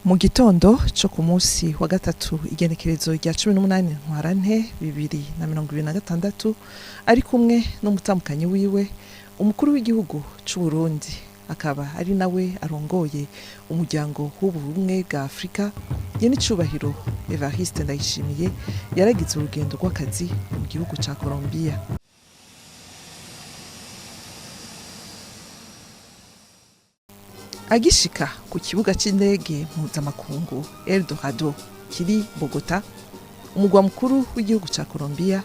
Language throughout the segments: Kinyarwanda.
Mu gitondo cyo ku munsi wa gatatu igenekerezo rya 18 Ntwarante 2026 ari kumwe n'umutamukanyi wiwe umukuru w'igihugu c'u Burundi akaba ari nawe arongoye umuryango w'ubumwe bwa Afrika Nyenicubahiro Evariste Ndayishimiye yaragize urugendo rw'akazi mu gihugu ca Colombia. Agishika ku kibuga c'indege mpuzamakungu Eldorado kiri Bogota, umugwa mukuru w'igihugu ca Colombia,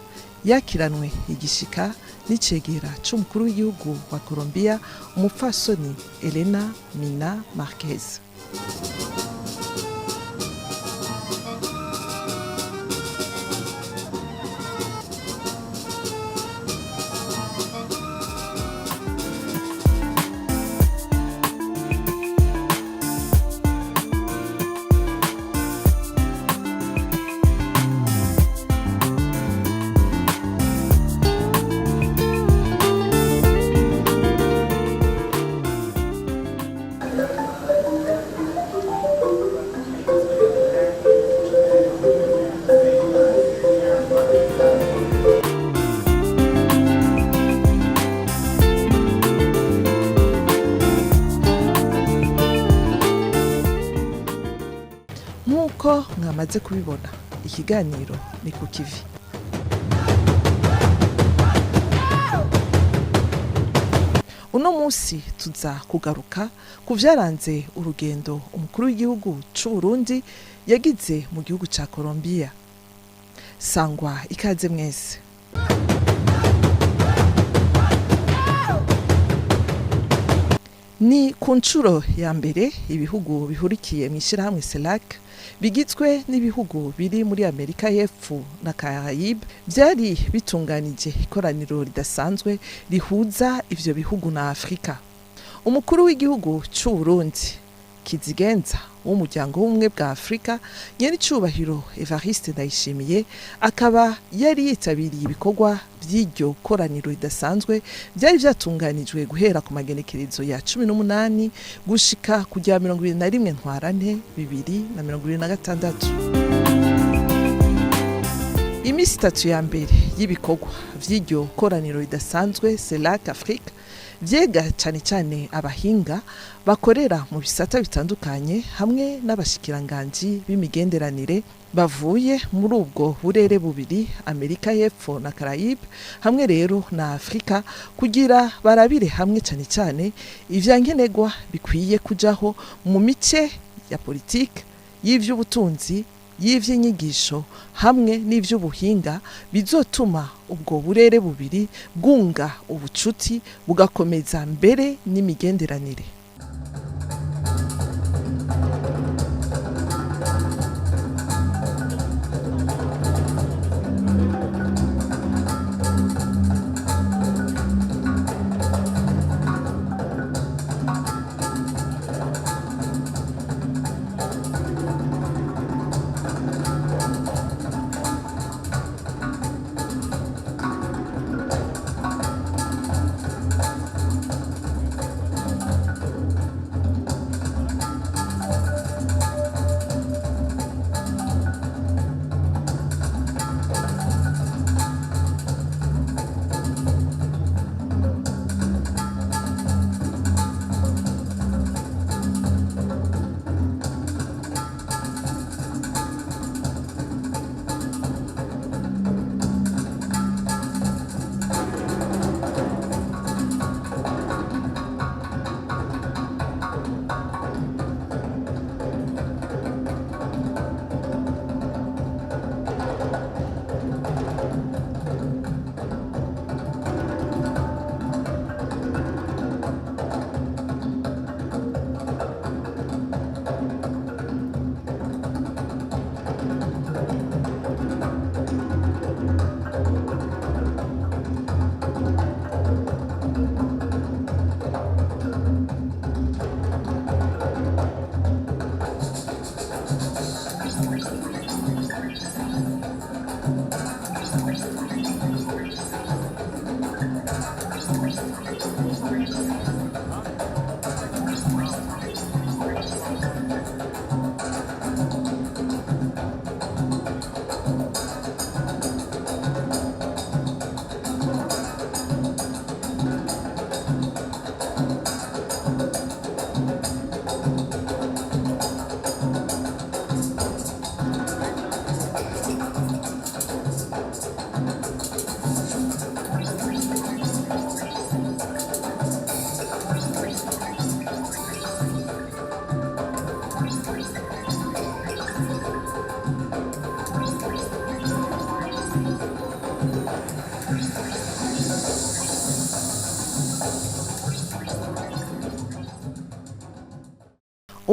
yakiranwe igishika n'icegera c'umukuru w'igihugu wa Colombia, umupfasoni Elena Mina Marquez. Nkuko mwamaze kubibona, ikiganiro ni ku kivi. Uno musi tuza kugaruka ku vyaranze urugendo umukuru w'igihugu c'u Burundi yagize mu gihugu ca Colombia. Sangwa ikaze mwese. Ni ku ncuro ya mbere ibihugu bihurikiye mw'ishirahamwe CELAC bigizwe n'ibihugu biri muri Amerika y'Epfo na Caraïbe vyari bitunganije ikoraniro ridasanzwe rihuza ivyo bihugu na Afrika. Umukuru w'igihugu c'u Burundi kizigenza w'umuryango w'ubumwe bwa Afrika Nyenicubahiro Evariste Ndayishimiye akaba yari yitabiriye ibikorwa vy'iryo koraniro ridasanzwe vyari vyatunganijwe guhera ku magenekerezo ya 18 gushika ku rya 21 Ntwarante 2026. Imisi 3 ya mbere y'ibikorwa vy'iryo koraniro ridasanzwe CELAC Afrique vyega cane cane abahinga bakorera mu bisata bitandukanye hamwe n'abashikiranganji b'imigenderanire bavuye muri ubwo burere bubiri, Amerika y'Epfo na Caraïbe hamwe rero na Afrika, kugira barabire hamwe cane cane ivyankenerwa bikwiye kujaho mu mice ya politike, y'ivy'ubutunzi, y'ivy'inyigisho hamwe n'ivy'ubuhinga bizotuma ubwo burere bubiri bwunga ubucuti bugakomeza mbere n'imigenderanire.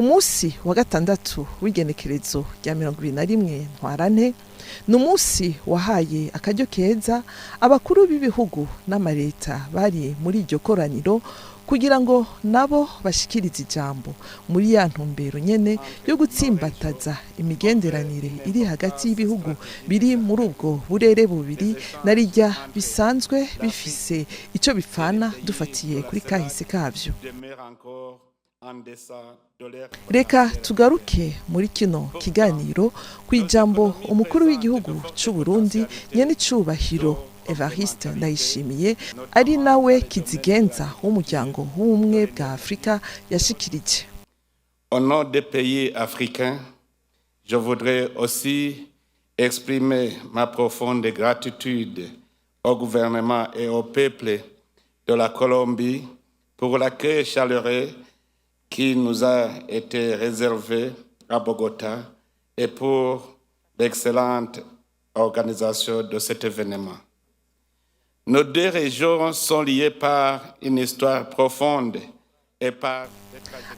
umunsi wa gatandatu w'igenekerezo rya 21 ntwarante ni umunsi wahaye akaryo keza abakuru b'ibihugu n'amareta bari muri iryo koraniro kugira ngo nabo bashikirize ijambo muri ya ntumbero nyene yo gutsimbataza imigenderanire iri hagati y'ibihugu biri muri ubwo burere bubiri narirya bisanzwe bifise ico bipfana dufatiye kuri kahise kavyo. Reka tugaruke muri kino kiganiro kwijambo umukuru w'igihugu c'u Burundi nyene icubahiro Evariste Ndayishimiye ari nawe kizigenza w'umuryango w'ubumwe bwa Afrika yashikirije. Au nom des pays africains, je voudrais aussi exprimer ma profonde gratitude au gouvernement et au peuple de la Colombie pour l'accueil chaleureux qui nous a été réservé à Bogota et pour l'excellente organisation de cet événement. Nos deux régions sont liées par une histoire profonde et par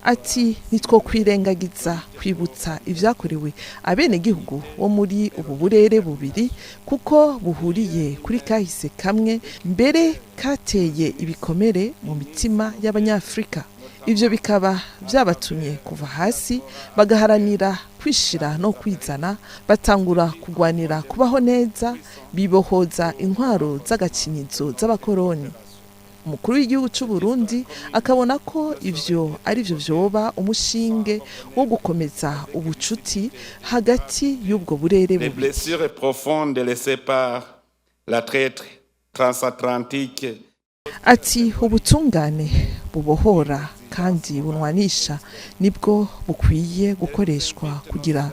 ati nitwo kwirengagiza kwibutsa ivyakorewe abenegihugu bo muri ubu burere bubiri kuko buhuriye kuri kahise kamwe mbere kateye ibikomere mu mitima y'abanyafrika. Ivyo bikaba vyabatumye kuva hasi bagaharanira kwishira no kwizana, batangura kugwanira kubaho neza, bibohoza intwaro z'agacinyizo z'abakoroni. Umukuru w'igihugu c'u Burundi akabona ko ivyo ari vyo vyoba umushinge wo gukomeza ubucuti hagati y'ubwo burere les blessures profondes laissées par la traite transatlantique. Ati ubutungane bubohora kandi bunwanisha nibwo bukwiye gukoreshwa kugira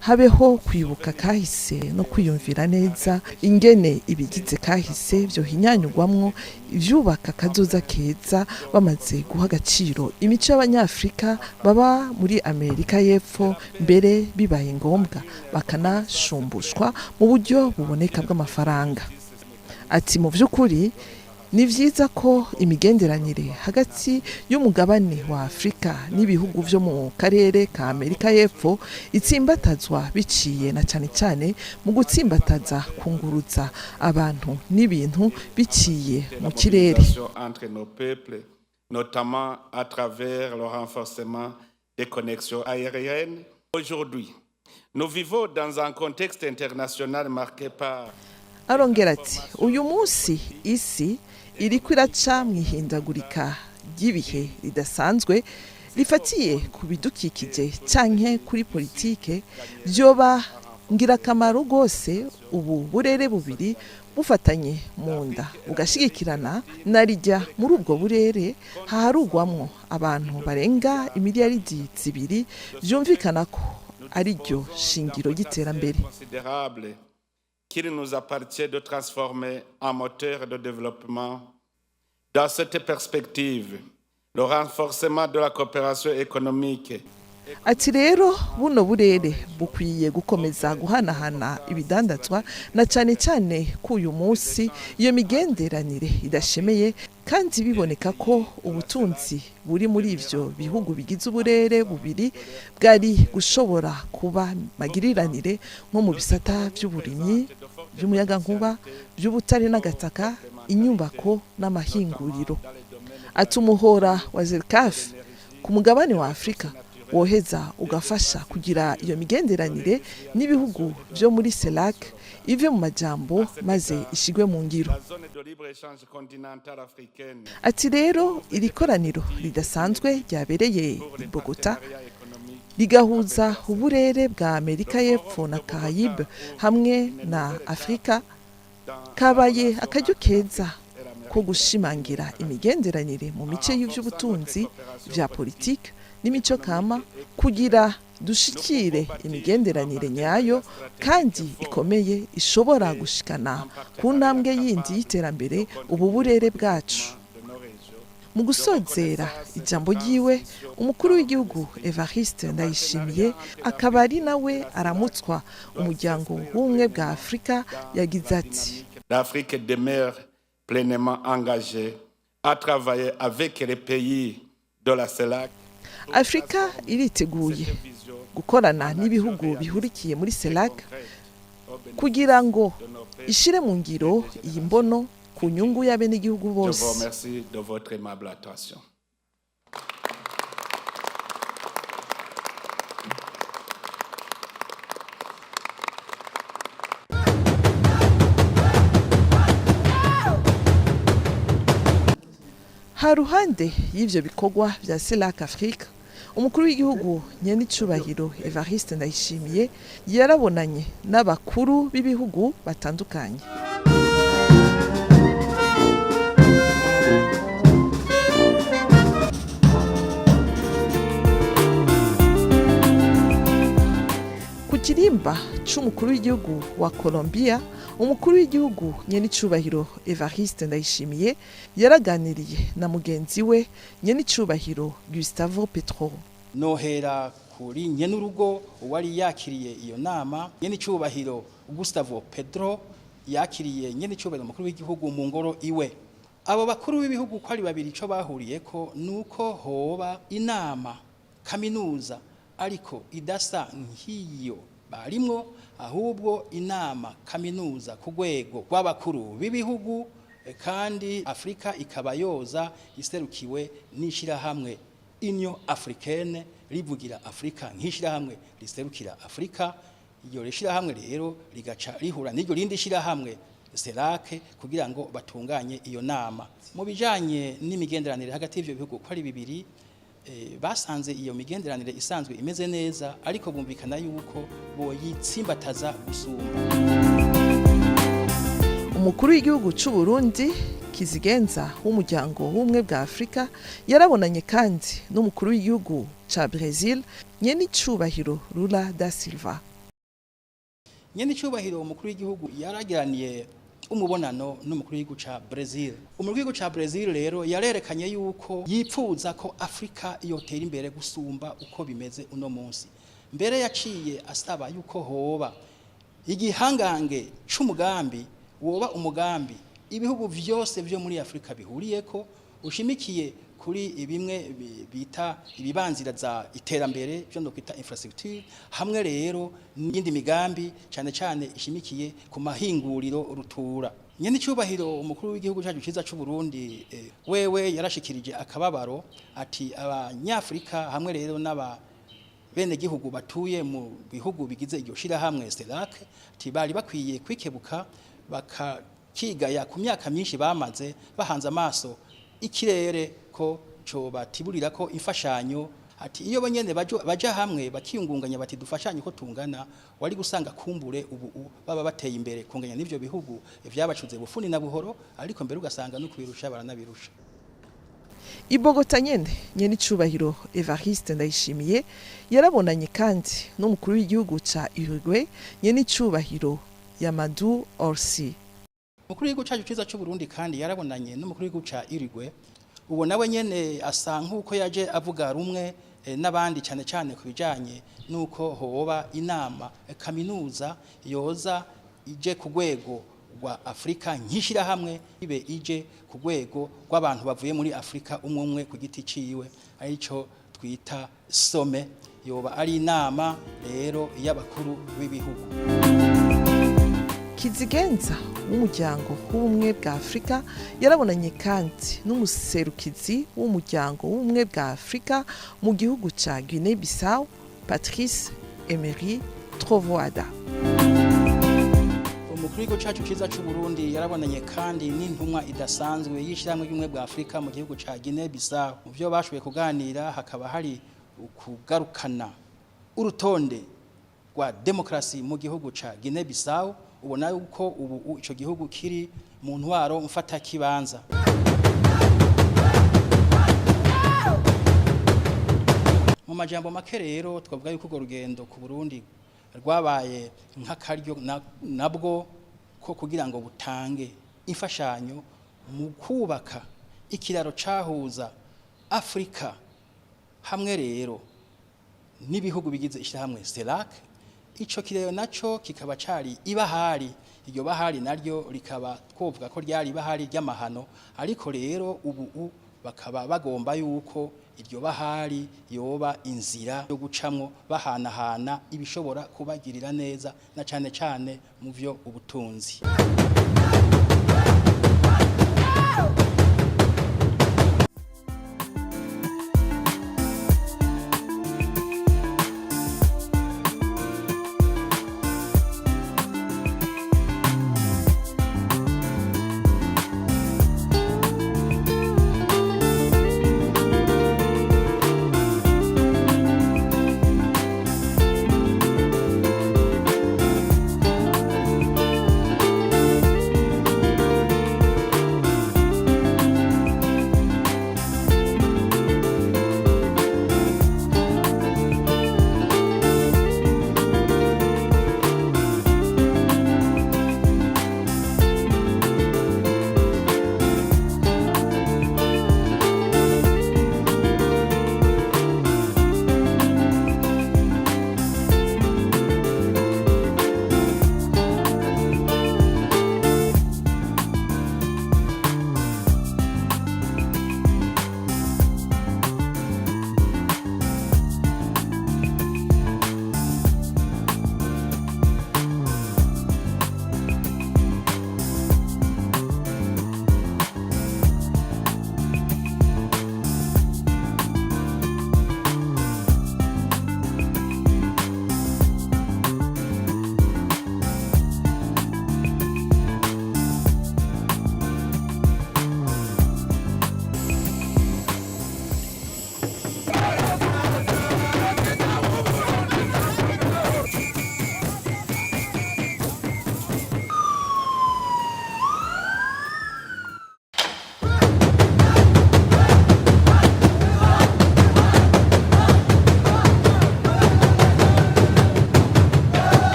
habeho kwibuka kahise no kwiyumvira neza ingene ibigize kahise byo hinyanyugwamwo ivyubaka kazoza keza bamaze guha agaciro imico y'abanyafrika baba muri Amerika y'Epfo mbere bibaye ngombwa bakanashumbushwa mu buryo buboneka bw'amafaranga. Ati mu vy'ukuri ni vyiza ko imigenderanire hagati y'umugabane wa Afrika n'ibihugu vyo mu karere ka Amerika y'Epfo itsimbatazwa biciye na cane cane mu gutsimbataza kunguruza abantu n'ibintu biciye mu kirere, entre nos peuples, notamment à travers le renforcement des connexions aériennes. Aujourd'hui, nous vivons dans un contexte international marqué par arongera ati uyu munsi isi iriko iraca mwihindagurika ry'ibihe ridasanzwe rifatiye ku bidukikije canke kuri politike vyoba ngirakamaro rwose ubu burere bubiri bufatanye mu nda bugashigikirana narijya muri ubwo burere haharugwamwo abantu barenga imiliyaridi zibiri vyumvikana ko ari ryo shingiro ry'iterambere. Qu'il nous appartient de transformer en moteur de développement. Dans cette perspective, le renforcement de la coopération économique. Ati rero buno burere bukwiye gukomeza guhanahana ibidandazwa na cane cane ku uyu munsi iyo migenderanire idashemeye kandi biboneka ko ubutunzi buri muri ivyo bihugu bigize uburere bubiri bwari gushobora kuba magiriranire nko mu bisata vy'uburimyi, vy'umuyagankuba, vy'ubutare n'agataka, inyubako n'amahinguriro. Ati umuhora wa ZERCAF ku mugabane wa Afrika woheza ugafasha kugira iyo migenderanire n'ibihugu vyo muri CELAC ive mu majambo maze ishigwe mu ngiro. Ati rero iri koraniro ridasanzwe ryabereye i Bogota rigahuza uburere bwa Amerika y'Epfo na Caraïbe hamwe na Afrika kabaye akaryo keza ko gushimangira imigenderanire mu mice y'ivy'ubutunzi vya politike n'imico kama kugira dushikire imigenderanire nyayo kandi ikomeye ishobora gushikana ku ntambwe yindi y'iterambere ubu burere bwacu. Mu gusozera ijambo ryiwe umukuru w'igihugu Evariste Ndayishimiye akaba ari nawe aramutswa umuryango w'ubumwe bwa Afrika yagize ati l'Afrique demeure pleinement engagée à travailler avec les pays de la CELAC. Afrika iriteguye gukorana n'ibihugu bihurikiye muri CELAC kugira ngo ishire mu ngiro iyi mbono ku nyungu y'abenegihugu bose. Je vous remercie de votre aimable attention. Haruhande y'ivyo bikorwa vya CELAC Afrique, umukuru w'igihugu nyenicubahiro Evariste Ndayishimiye yarabonanye n'abakuru b'ibihugu batandukanye. Ku kirimba c'umukuru w'igihugu wa Colombia, umukuru w'igihugu nyenicubahiro Evariste Ndayishimiye yaraganiriye na mugenzi we nyenicubahiro Gustavo Petro. Nohera kuri nyenurugo wari yakiriye iyo nama, nyenicubahiro Gustavo Petro yakiriye nyenicubahiro umukuru w'igihugu mu ngoro iwe. Abo bakuru b'ibihugu ko ari babiri ico bahuriyeko nuko hoba inama kaminuza ariko idasa nk'iyo barimwo, ahubwo inama kaminuza ku rwego rw'abakuru b'ibihugu, kandi Afrika ikaba yoza iserukiwe n'ishirahamwe Union Africaine rivugira Afrika nk'ishirahamwe riserukira Afrika. Iyo rishirahamwe rero rigaca rihura n'iryo rindi shirahamwe CELAC kugira ngo batunganye iyo nama. Mu bijanye n'imigenderanire hagati y'ivyo bihugu ko ari bibiri, basanze iyo migenderanire isanzwe imeze neza, ariko bumvikana yuko boyitsimbataza gusumba. Umukuru w'igihugu c'u Burundi Kizigenza w'umuryango w'ubumwe bwa Afrika yarabonanye kandi n'umukuru w'igihugu ca Brazil nyenicubahiro Lula da Silva. Nyenicubahiro umukuru w'igihugu yaragiraniye umubonano n'umukuru w'igihugu ca Brazil. Umukuru w'igihugu ca Brazil rero yarerekanye yuko yipfuza ko Afrika yotera imbere gusumba uko bimeze uno munsi. Mbere yaciye asaba yuko hoba igihangange c'umugambi, woba umugambi ibihugu vyose vyo muri Afrika bihuriyeko, ushimikiye kuri bimwe bita ibibanzira za iterambere byo no kwita infrastructure, hamwe rero n'indi migambi cyane cyane ishimikiye ku mahinguriro rutura. Nyenicubahiro umukuru w'igihugu cyacu ciza c'u Burundi wewe yarashikirije akababaro ati abanyafrika hamwe rero n'aba bene gihugu batuye mu bihugu bigize iryo shirahamwe CELAC ati bari bakwiye kwikebuka bakakigaya ku myaka myinshi bamaze bahanze amaso ikirere ko co batiburira ko imfashanyo, ati iyo banyene baja hamwe bakiyungunganya bati dufashanye ko tungana, wari gusanga kumbure ubu baba bateye imbere kunganya n'ivyo bihugu vyabacuze bufuni na buhoro, ariko mbere ugasanga no kubirusha baranabirusha. I Bogota nyene nyenicubahiro Evariste Ndayishimiye yarabonanye kandi n'umukuru w'igihugu ca Uruguay nyenicubahiro Yamadou Orsi. Umukuru w'igihugu cyacu ciza c'u Burundi kandi yarabonanye n'umukuru w'igihugu ca Uruguay. Uwo nawe nyene asa nkuko yaje avuga rumwe n'abandi cyane cyane kubijanye nuko hoba inama kaminuza yoza ije ku rwego rwa Afrika nkishira hamwe ibe ije ku rwego rw'abantu bavuye muri Afrika umwe ku giti ciwe, arico twita some. Yoba ari inama rero y'abakuru b'ibihugu. Kizigenza w'umuryango w'ubumwe bwa Afrika yarabonanye kandi n'umuserukizi w'umuryango w'ubumwe bwa Afrika mu gihugu ca Guinée-Bissau, Patrice Emery Trovoada. Umukuru w'igihugu cyacu ciza c'u Burundi yarabonanye kandi n'intumwa idasanzwe y'ishyirahamwe y'ubumwe bwa Afrika mu gihugu ca Guinée-Bissau. Mu byo bashoboye kuganira hakaba hari ukugarukana urutonde rwa demokrasi mu gihugu ca Guinée-Bissau. Ubona yuko ubu ico gihugu kiri mu ntwaro mfata kibanza. Mu majambo make rero twavuga yuko urwo rugendo ku Burundi rwabaye nk'akaryo nabwo ko kugira ngo butange imfashanyo mu kubaka ikiraro cahuza Afrika hamwe rero n'ibihugu bigize ishyirahamwe CELAC. Ico kirero naco kikaba cari ibahari, iryo bahari naryo rikaba twovuga ko ryari ibahari ry'amahano, ariko rero ubu bakaba bagomba yuko iryo bahari yoba inzira yo gucamwo bahanahana ibishobora kubagirira neza na cane cane mu vyo ubutunzi.